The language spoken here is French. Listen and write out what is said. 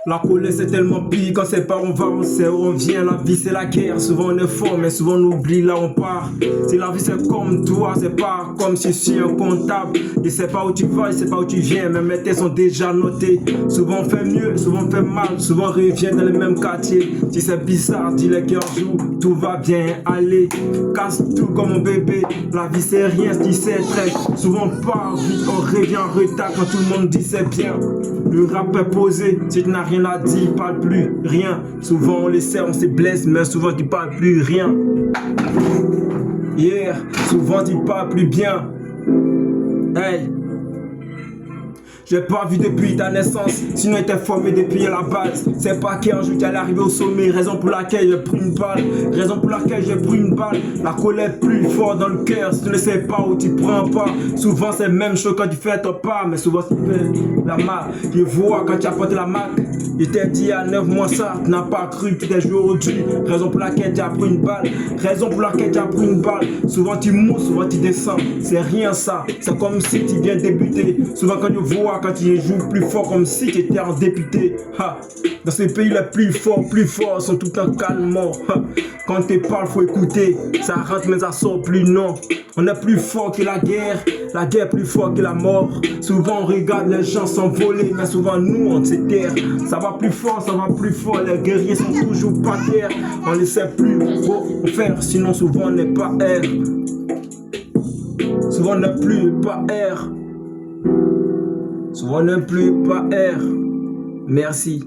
La colère c'est tellement pire quand c'est pas on va, on sait où on vient. La vie c'est la guerre, souvent on est fort mais souvent on oublie là on part. Si la vie c'est comme toi, c'est pas comme si je suis un comptable. Il sait pas où tu vas, il sait pas où tu viens, mais mes têtes sont déjà notées. Souvent on fait mieux, souvent on fait mal, souvent on revient dans les mêmes quartiers. Si c'est bizarre, dis les cœurs jouent, tout va bien, allez, casse tout comme un bébé. La vie c'est rien, si c'est très. Souvent on part vite, on revient en retard quand tout le monde dit c'est bien. Le rap est posé, si tu n'as rien à dire, parle plus, rien. Souvent on les sert, on se blesse, mais souvent tu parles plus, rien. Yeah, souvent tu parles plus bien. Hey. J'ai pas vu depuis ta naissance, sinon était formé depuis la base. C'est pas qu'un jour tu allais arriver au sommet, raison pour laquelle j'ai pris une balle. Raison pour laquelle j'ai pris une balle. La colère plus fort dans le cœur, si tu ne sais pas où tu prends pas. Souvent c'est même chaud quand tu fais ton pas, mais souvent tu fais la marque. Je vois quand tu as porté la marque. Je t'ai dit à 9 mois ça, tu n'as pas cru que tu t'es joué aujourd'hui. Raison pour laquelle tu as pris une balle. Raison pour laquelle tu as pris une balle. Souvent tu montes, souvent tu descends. C'est rien ça, c'est comme si tu viens débuter. Souvent quand je vois, quand tu joues plus fort comme si tu étais un député. Ha. Dans ces pays les plus forts sont tout en calme. Quand tu parles faut écouter. Ça rentre mais ça sort plus non. On est plus fort que la guerre plus fort que la mort. Souvent on regarde les gens s'envoler, mais souvent nous on se terre. Ça va plus fort, les guerriers sont toujours pas terre. On ne sait plus quoi faire, sinon souvent on n'est pas air. Souvent on n'est plus pas air. Souvent on n'est plus pas air. Merci.